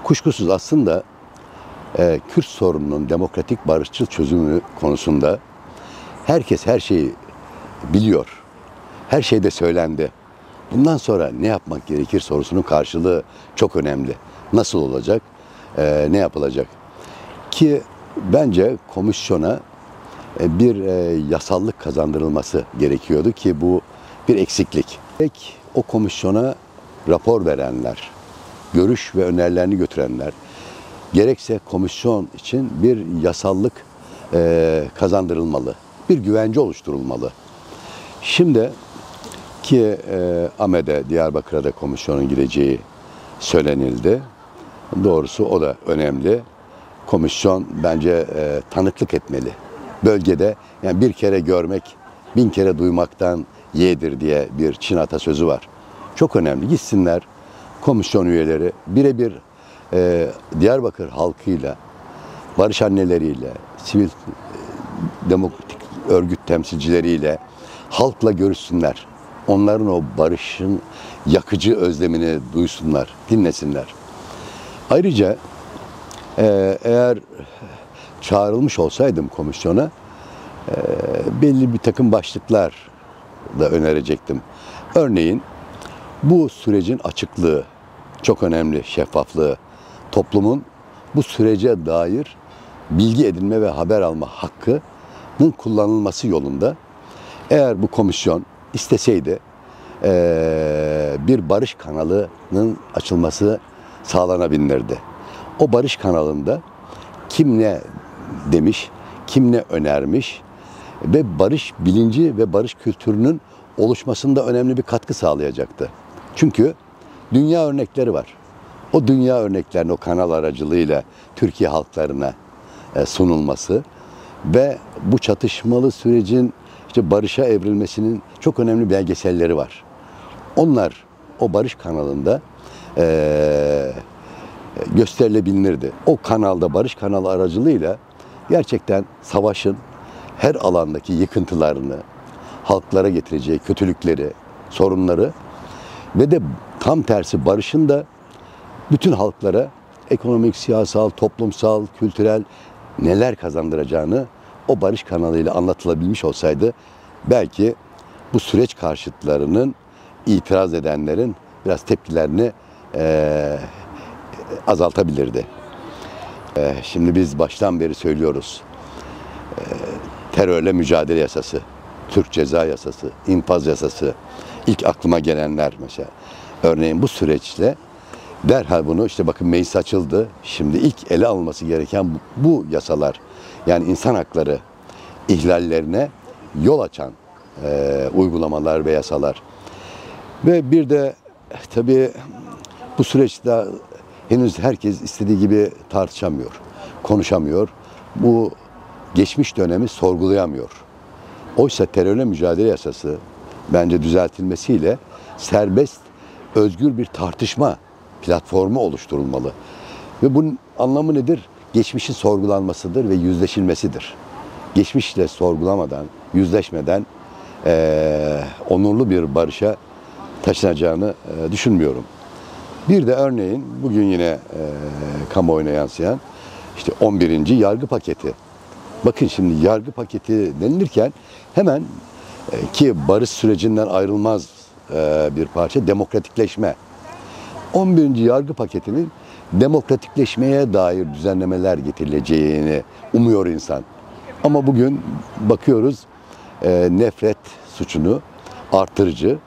Kuşkusuz aslında Kürt sorununun demokratik barışçıl çözümü konusunda herkes her şeyi biliyor. Her şey de söylendi. Bundan sonra ne yapmak gerekir sorusunun karşılığı çok önemli. Nasıl olacak, ne yapılacak? Ki bence komisyona bir yasallık kazandırılması gerekiyordu ki bu bir eksiklik. O komisyona rapor verenler, görüş ve önerilerini götürenler, gerekse komisyon için bir yasallık kazandırılmalı, bir güvence oluşturulmalı. Şimdi ki AME'de, Diyarbakır'a da komisyonun gideceği söylenildi. Doğrusu o da önemli. Komisyon bence tanıklık etmeli. Bölgede yani bir kere görmek, bin kere duymaktan yeğdir diye bir Çin atasözü var. Çok önemli. Gitsinler komisyon üyeleri birebir Diyarbakır halkıyla, barış anneleriyle, sivil demokratik örgüt temsilcileriyle, halkla görüşsünler. Onların o barışın yakıcı özlemini duysunlar, dinlesinler. Ayrıca eğer çağrılmış olsaydım komisyona belli bir takım başlıklar da önerecektim. Örneğin bu sürecin açıklığı çok önemli, şeffaflığı, toplumun bu sürece dair bilgi edinme ve haber alma hakkının kullanılması yolunda eğer bu komisyon isteseydi bir barış kanalının açılması sağlanabilirdi. O barış kanalında kim ne demiş, kim ne önermiş ve barış bilinci ve barış kültürünün oluşmasında önemli bir katkı sağlayacaktı. Çünkü dünya örnekleri var. O dünya örneklerinin o kanal aracılığıyla Türkiye halklarına sunulması ve bu çatışmalı sürecin işte barışa evrilmesinin çok önemli belgeselleri var. Onlar o barış kanalında gösterilebilirdi. O kanalda, barış kanalı aracılığıyla gerçekten savaşın her alandaki yıkıntılarını, halklara getireceği kötülükleri, sorunları ve de tam tersi barışın da bütün halklara ekonomik, siyasal, toplumsal, kültürel neler kazandıracağını o barış kanalıyla anlatılabilmiş olsaydı belki bu süreç karşıtlarının, itiraz edenlerin biraz tepkilerini azaltabilirdi. Şimdi biz baştan beri söylüyoruz. Terörle mücadele yasası, Türk Ceza Yasası, infaz yasası, ilk aklıma gelenler mesela. Örneğin bu süreçle derhal bunu işte bakın meclis açıldı. Şimdi ilk ele alınması gereken bu yasalar. Yani insan hakları ihlallerine yol açan uygulamalar ve yasalar. Ve bir de tabii bu süreçte henüz herkes istediği gibi tartışamıyor, konuşamıyor. Bu geçmiş dönemi sorgulayamıyor. Oysa terörle mücadele yasası bence düzeltilmesiyle serbest, özgür bir tartışma platformu oluşturulmalı. Ve bunun anlamı nedir? Geçmişin sorgulanmasıdır ve yüzleşilmesidir. Geçmişle sorgulamadan, yüzleşmeden onurlu bir barışa taşınacağını düşünmüyorum. Bir de örneğin bugün yine kamuoyuna yansıyan işte 11. yargı paketi. Bakın şimdi yargı paketi denilirken hemen ki barış sürecinden ayrılmaz bir parça demokratikleşme. 11. yargı paketinin demokratikleşmeye dair düzenlemeler getirileceğini umuyor insan. Ama bugün bakıyoruz nefret suçunu artırıcı,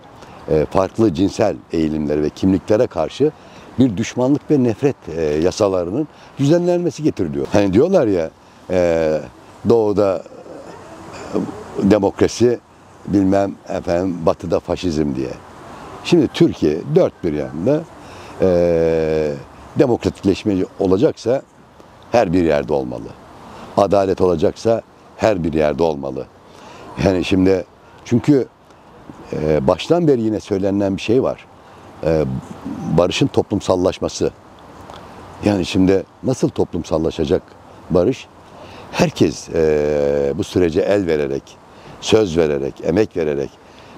farklı cinsel eğilimlere ve kimliklere karşı bir düşmanlık ve nefret yasalarının düzenlenmesi getiriliyor. Hani diyorlar ya doğuda demokrasi bilmem efendim batıda faşizm diye. Şimdi Türkiye dört bir yanda demokratikleşme olacaksa her bir yerde olmalı. Adalet olacaksa her bir yerde olmalı. Yani şimdi çünkü baştan beri yine söylenen bir şey var. Barışın toplumsallaşması. Yani şimdi nasıl toplumsallaşacak barış? Herkes bu sürece el vererek, söz vererek, emek vererek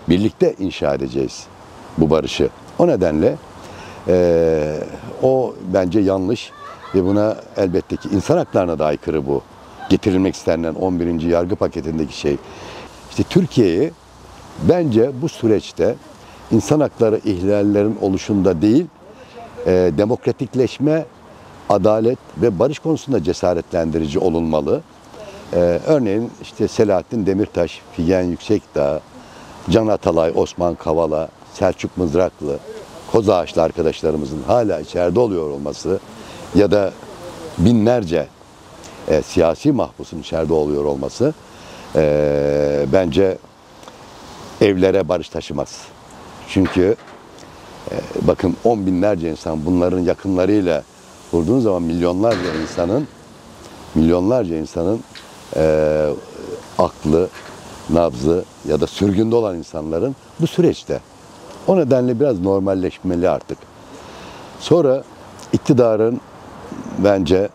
birlikte inşa edeceğiz bu barışı. O nedenle O bence yanlış ve buna elbette ki insan haklarına da aykırı bu. Getirilmek istenilen 11. yargı paketindeki şey. İşte Türkiye'yi bence bu süreçte insan hakları ihlallerin oluşunda değil, demokratikleşme, adalet ve barış konusunda cesaretlendirici olunmalı. Örneğin işte Selahattin Demirtaş, Figen Yüksekdağ, Can Atalay, Osman Kavala, Selçuk Mızraklı, Kozağaçlı arkadaşlarımızın hala içeride oluyor olması ya da binlerce siyasi mahpusun içeride oluyor olması bence evlere barış taşımaz. Çünkü bakın 10 binlerce insan bunların yakınlarıyla vurduğunuz zaman milyonlarca insanın aklı, nabzı ya da sürgünde olan insanların bu süreçte. O nedenle biraz normalleşmeli artık. Sonra iktidarın bence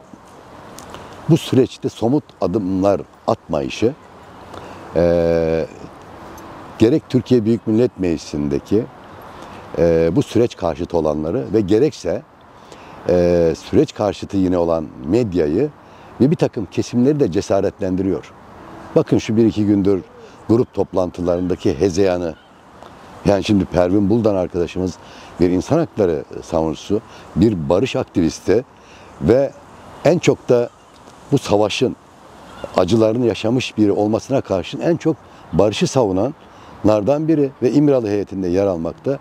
bu süreçte somut adımlar atmayışı gerek Türkiye Büyük Millet Meclisi'ndeki bu süreç karşıtı olanları ve gerekse süreç karşıtı yine olan medyayı ve bir takım kesimleri de cesaretlendiriyor. Bakın şu 1-2 gündür grup toplantılarındaki hezeyanı, yani şimdi Pervin Buldan arkadaşımız bir insan hakları savunucusu, bir barış aktivisti ve en çok da bu savaşın acılarını yaşamış biri olmasına karşın en çok barışı savunanlardan biri ve İmralı heyetinde yer almakta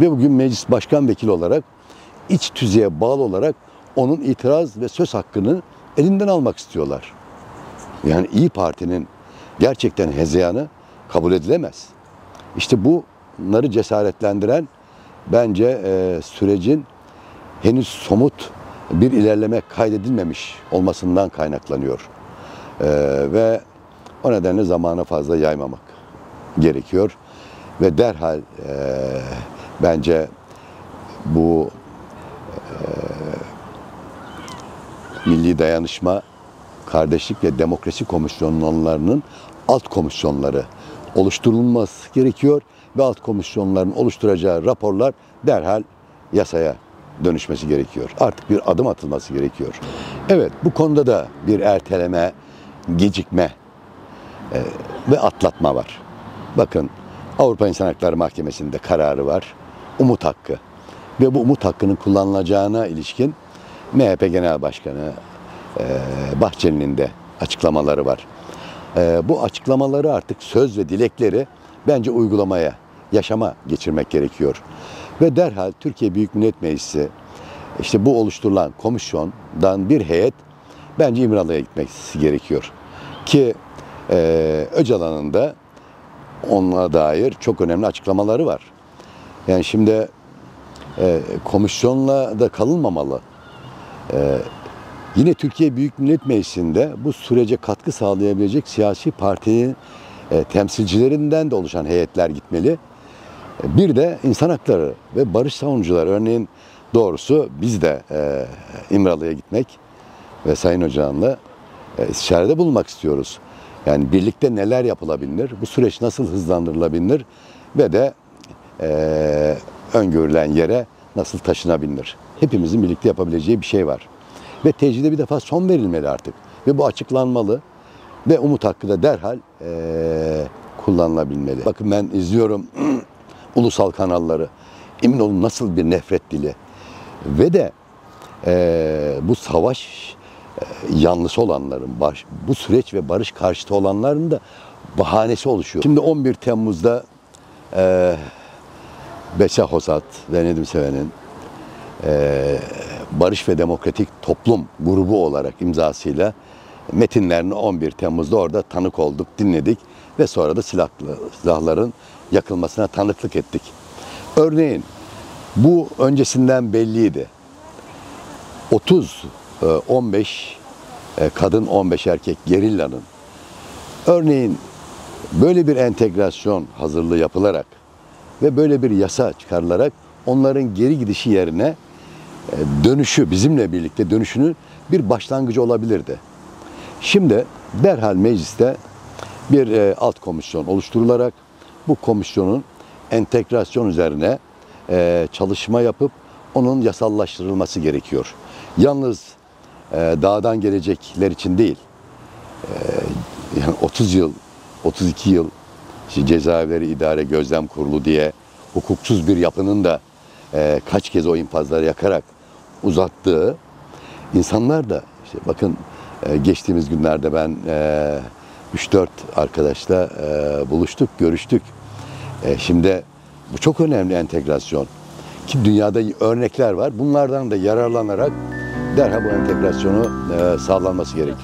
ve bugün meclis başkan vekili olarak iç tüzüğe bağlı olarak onun itiraz ve söz hakkını elinden almak istiyorlar. Yani İYİ Parti'nin gerçekten hezeyanı kabul edilemez. İşte bunları cesaretlendiren bence sürecin henüz somut bir ilerleme kaydedilmemiş olmasından kaynaklanıyor. Ve o nedenle zamana fazla yaymamak gerekiyor. Ve derhal bence bu Milli Dayanışma, Kardeşlik ve Demokrasi Komisyonlarının alt komisyonları oluşturulması gerekiyor ve alt komisyonların oluşturacağı raporlar derhal yasaya dönüşmesi gerekiyor. Artık bir adım atılması gerekiyor. Evet, bu konuda da bir erteleme, gecikme ve atlatma var. Bakın, Avrupa İnsan Hakları Mahkemesi'nde kararı var. Umut hakkı. Ve bu umut hakkının kullanılacağına ilişkin MHP Genel Başkanı Bahçeli'nin de açıklamaları var. Bu açıklamaları artık söz ve dilekleri bence uygulamaya, yaşama geçirmek gerekiyor. Ve derhal Türkiye Büyük Millet Meclisi işte bu oluşturulan komisyondan bir heyet bence İmralı'ya gitmesi gerekiyor. Ki Öcalan'ın da ona dair çok önemli açıklamaları var. Yani şimdi komisyonla da kalınmamalı. Yine Türkiye Büyük Millet Meclisi'nde bu sürece katkı sağlayabilecek siyasi partinin temsilcilerinden de oluşan heyetler gitmeli. Bir de insan hakları ve barış savunucuları, örneğin doğrusu biz de İmralı'ya gitmek ve Sayın Öcalan'la istişarede bulunmak istiyoruz. Yani birlikte neler yapılabilir, bu süreç nasıl hızlandırılabilir ve de öngörülen yere nasıl taşınabilir. Hepimizin birlikte yapabileceği bir şey var. Ve tecride bir defa son verilmeli artık. Ve bu açıklanmalı. Ve umut hakkı da derhal kullanılabilmeli. Bakın ben izliyorum ulusal kanalları. Emin olun nasıl bir nefret dili. Ve de bu savaş yanlısı olanların, bu süreç ve barış karşıtı olanların da bahanesi oluşuyor. Şimdi 11 Temmuz'da Beşe Hosat ve Nedim Seven'in Barış ve Demokratik Toplum grubu olarak imzasıyla metinlerini 11 Temmuz'da orada tanık olduk, dinledik ve sonra da silahların yakılmasına tanıklık ettik. Örneğin bu öncesinden belliydi. 15 kadın 15 erkek gerillanın örneğin böyle bir entegrasyon hazırlığı yapılarak ve böyle bir yasa çıkarılarak onların geri gidişi yerine dönüşü, bizimle birlikte dönüşünün bir başlangıcı olabilirdi. Şimdi derhal mecliste bir alt komisyon oluşturularak bu komisyonun entegrasyon üzerine çalışma yapıp onun yasallaştırılması gerekiyor. Yalnız dağdan gelecekler için değil, yani 30 yıl, 32 yıl işte cezaevleri idare gözlem kurulu diye hukuksuz bir yapının da kaç kez o infazları yakarak uzattığı insanlar da işte bakın geçtiğimiz günlerde ben 3-4 arkadaşla buluştuk, görüştük. Şimdi bu çok önemli entegrasyon. Ki dünyada örnekler var. Bunlardan da yararlanarak derhal bu entegrasyonu sağlanması gerekiyor.